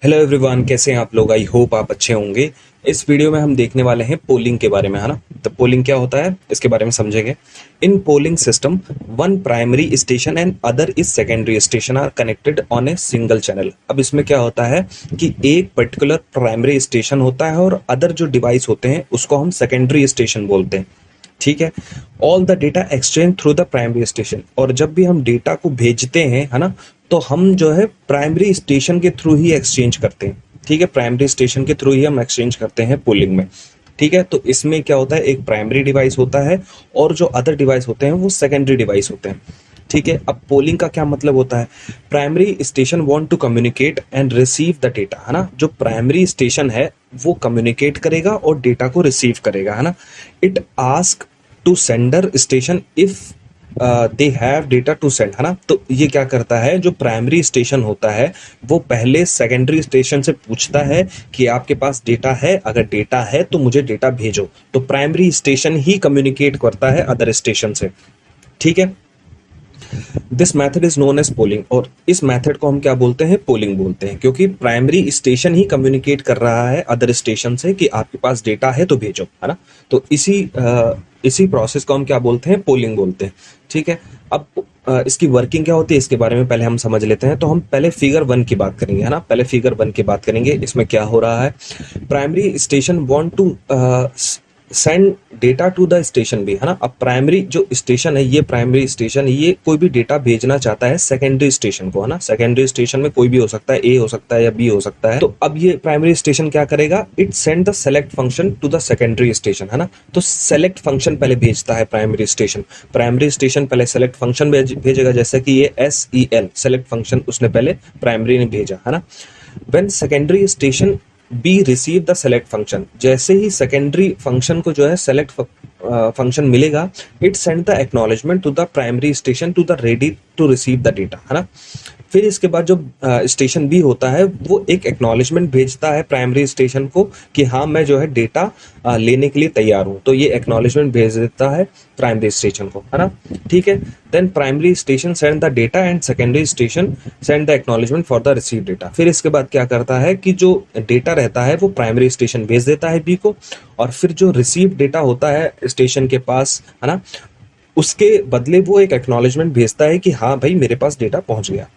Hello everyone, कैसे हैं आप लोग। आई होप आप अच्छे होंगे। इस वीडियो में हम देखने वाले हैं पोलिंग के बारे में, है ना। तो पोलिंग क्या होता है इसके बारे में समझेंगे। In polling system one primary station and other is secondary station are connected on a single channel. अब इसमें क्या होता है कि एक पर्टिकुलर प्राइमरी स्टेशन होता है और अदर जो डिवाइस होते हैं उसको हम सेकेंडरी स्टेशन बोलते हैं। ठीक है। All the data exchange through the primary station, और जब भी हम डेटा को भेजते हैं, है ना, तो हम जो है प्राइमरी स्टेशन के थ्रू ही एक्सचेंज करते हैं। ठीक है, प्राइमरी स्टेशन के थ्रू ही हम एक्सचेंज करते हैं पोलिंग में। ठीक है, तो इसमें क्या होता है, एक प्राइमरी डिवाइस होता है और जो अदर डिवाइस होते हैं वो सेकेंडरी डिवाइस होते हैं। ठीक है, अब पोलिंग का क्या मतलब होता है। Primary station want to communicate and receive the data, है ना। जो प्राइमरी स्टेशन है वो कम्युनिकेट करेगा और डेटा को रिसीव करेगा, है ना। It ask to sender station if they have data to send, है ना। तो ये क्या करता है, जो प्राइमरी स्टेशन होता है वो पहले सेकेंडरी स्टेशन से पूछता है कि आपके पास डेटा है, अगर डेटा है तो मुझे डेटा भेजो। तो प्राइमरी स्टेशन ही कम्युनिकेट करता है अदर स्टेशन से। ठीक है, this method is known as polling, और इस मैथड को हम क्या बोलते हैं, पोलिंग बोलते हैं, क्योंकि प्राइमरी स्टेशन ही कम्युनिकेट कर रहा है अदर स्टेशन से कि आपके पास डेटा है तो भेजो, है ना। तो इसी प्रोसेस को हम क्या बोलते हैं, पोलिंग बोलते हैं। ठीक है, अब इसकी वर्किंग क्या होती है इसके बारे में पहले हम समझ लेते हैं। तो हम पहले फिगर 1 की बात करेंगे, है ना। पहले फिगर 1 की बात करेंगे। इसमें क्या हो रहा है, primary station want to send data to the station भी, है ना। अब प्राइमरी जो स्टेशन है, ये प्राइमरी स्टेशन, ये कोई भी डेटा भेजना चाहता है सेकेंडरी स्टेशन को, है ना। सेकेंडरी स्टेशन में कोई भी हो सकता है, ए हो सकता है या बी हो सकता है। तो अब ये प्राइमरी स्टेशन क्या करेगा, it send the select function to the secondary station, है ना। तो सेलेक्ट फंक्शन पहले भेजता है प्राइमरी स्टेशन। प्राइमरी स्टेशन पहले सेलेक्ट फंक्शन भेजेगा, जैसे कि ये SEL सेलेक्ट फंक्शन उसने पहले प्राइमरी ने भेजा, है ना। When secondary station B receive the select function, जैसे ही सेकेंडरी फंक्शन को जो है सेलेक्ट फंक्शन मिलेगा, it send the acknowledgement to the primary station to the ready to receive the data, है ना। फिर इसके बाद जो स्टेशन बी होता है वो एक एक्नॉलेजमेंट भेजता है प्राइमरी स्टेशन को कि हाँ मैं जो है डेटा लेने के लिए तैयार हूँ। तो ये एक्नॉलेजमेंट भेज देता है प्राइमरी स्टेशन को, है ना। ठीक है, then primary station send the data and secondary station send the acknowledgement for the receive data. फिर इसके बाद क्या करता है कि जो डेटा रहता है वो प्राइमरी स्टेशन भेज देता है बी को, और फिर जो रिसीव डेटा होता है स्टेशन के पास, है ना, उसके बदले वो एक एक्नॉलेजमेंट भेजता है कि हाँ भाई मेरे पास डेटा पहुंच गया।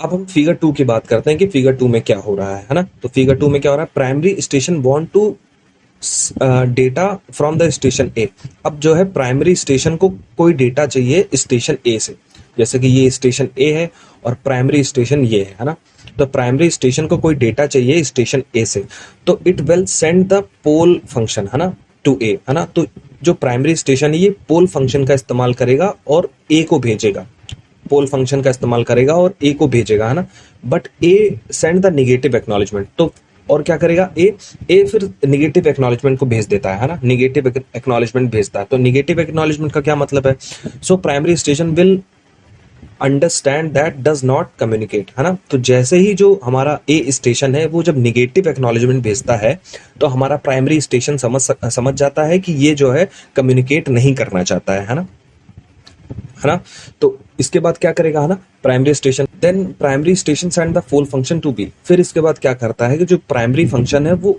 अब हम फिगर 2 की बात करते हैं कि फिगर 2 में क्या हो रहा है ना। तो फिगर 2 में क्या हो रहा है, primary station want to data from the station A. अब जो है प्राइमरी स्टेशन को कोई डेटा चाहिए स्टेशन ए से, जैसे कि ये स्टेशन ए है और प्राइमरी स्टेशन ये है ना। तो प्राइमरी स्टेशन को कोई डेटा चाहिए स्टेशन ए से, तो it will send the poll function, है ना, टू ए, है ना। तो जो प्राइमरी स्टेशन है ये पोल फंक्शन का इस्तेमाल करेगा और ए को भेजेगा, पोल फंक्शन का इस्तेमाल करेगा और ए को भेजेगा, है ना। But A send the negative acknowledgement, तो और क्या करेगा ए फिर निगेटिव एक्नॉलेजमेंट को भेज देता है ना, निगेटिव एक्नॉलेजमेंट भेजता है। तो निगेटिव एक्नॉलेजमेंट का क्या मतलब है, so primary station will understand that does not communicate, है ना। तो जैसे ही जो हमारा ए स्टेशन है वो जब निगेटिव एक्नॉलेजमेंट भेजता है तो हमारा प्राइमरी स्टेशन समझ जाता है कि ये जो है कम्युनिकेट नहीं करना चाहता है ना, है ना। तो इसके बाद क्या करेगा, है ना, primary station, then primary station send the poll function to B. फिर इसके बाद क्या करता है कि जो प्राइमरी फंक्शन है वो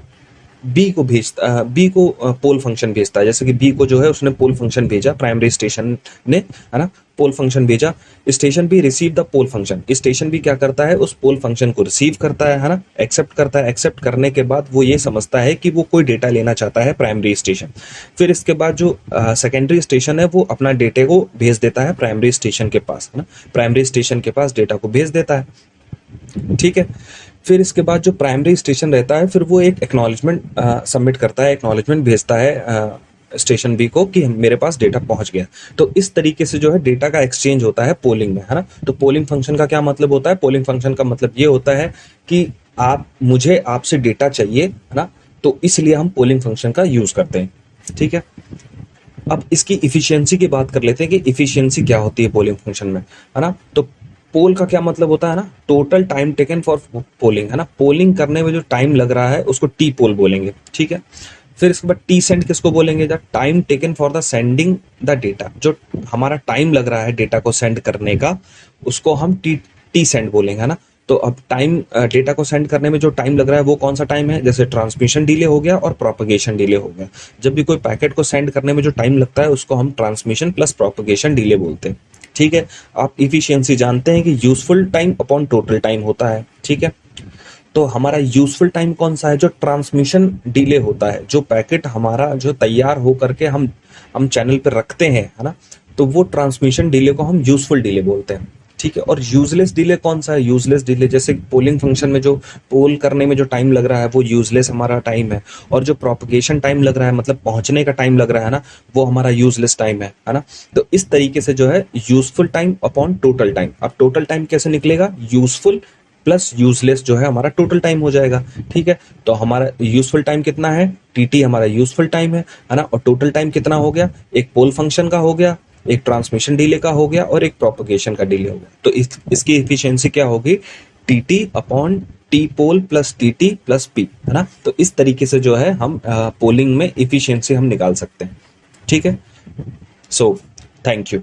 बी को भेजता, बी को पोल फंक्शन भेजता है। जैसे कि बी को जो है उसने पोल फंक्शन भेजा प्राइमरी स्टेशन ने, है ना, पोल फंक्शन भेजा। Station B receive the poll function, station B क्या करता है, उस पोल फंक्शन को रिसीव करता है ना, एक्सेप्ट करता है। एक्सेप्ट करने के बाद वो ये समझता है कि वो कोई डेटा लेना चाहता है प्राइमरी स्टेशन। फिर इसके बाद जो सेकेंडरी स्टेशन है वो अपना डेटे को भेज देता है प्राइमरी स्टेशन के पास, है ना, प्राइमरी स्टेशन के पास डेटा को भेज देता है। ठीक है, फिर इसके बाद जो प्राइमरी स्टेशन रहता है फिर वो एक एक्नॉलेजमेंट सबमिट करता है, एक्नॉलेजमेंट भेजता है स्टेशन बी को कि मेरे पास डेटा पहुंच गया। तो इस तरीके से जो है डेटा का एक्सचेंज होता है पोलिंग में, है ना। तो पोलिंग फंक्शन का क्या मतलब होता है, पोलिंग फंक्शन का मतलब ये होता है कि मुझे आपसे डेटा चाहिए, है ना, तो इसलिए हम पोलिंग फंक्शन का यूज करते हैं। ठीक है, अब इसकी इफिशियंसी की बात कर लेते हैं कि इफिशियंसी क्या होती है पोलिंग फंक्शन में, है ना। तो पोल का क्या मतलब होता है ना, total time taken for polling, है ना। पोलिंग करने में जो टाइम लग रहा है उसको टी पोल बोलेंगे। ठीक है, फिर इसके बाद टी सेंड किसको बोलेंगे, the time taken for the sending the data, जो हमारा टाइम लग रहा है डेटा को सेंड करने का उसको हम टी सेंड बोलेंगे, है ना। तो अब टाइम, डेटा को सेंड करने में जो टाइम लग रहा है वो कौन सा टाइम है, जैसे ट्रांसमिशन डिले हो गया और प्रोपगेशन डिले हो गया। जब भी कोई पैकेट को सेंड करने में जो टाइम लगता है उसको हम ट्रांसमिशन प्लस प्रोपगेशन डिले बोलते हैं। ठीक है, आप इफिशियंसी जानते हैं कि useful time upon total time होता है। ठीक है, तो हमारा यूजफुल टाइम कौन सा है, जो ट्रांसमिशन डिले होता है, जो पैकेट हमारा जो तैयार हो करके हम चैनल पे रखते हैं, है ना, तो वो ट्रांसमिशन डिले को हम यूजफुल डिले बोलते हैं। ठीक है, और यूजलेस डिले कौन सा है, यूजलेस डिले जैसे पोलिंग फंक्शन में जो पोल करने में जो टाइम लग रहा है वो यूजलेस हमारा टाइम है, और जो प्रोपगेशन टाइम लग रहा है मतलब पहुंचने का टाइम लग रहा है ना, वो हमारा यूजलेस टाइम है ना। तो इस तरीके से जो है useful time upon total time. अब टोटल टाइम कैसे निकलेगा, यूजफुल प्लस यूजलेस जो है हमारा टोटल टाइम हो जाएगा। ठीक है, तो हमारा यूजफुल टाइम कितना है, टीटी हमारा यूजफुल टाइम है ना, और टोटल टाइम कितना हो गया, एक पोल फंक्शन का हो गया, एक ट्रांसमिशन डिले का हो गया और एक प्रोपगेशन का डिले हो गया। तो इसकी एफिशिएंसी क्या होगी, टीटी अपॉन टी पोल प्लस टीटी प्लस पी, है ना। तो इस तरीके से जो है हम पोलिंग में एफिशिएंसी हम निकाल सकते हैं। ठीक है, सो थैंक यू।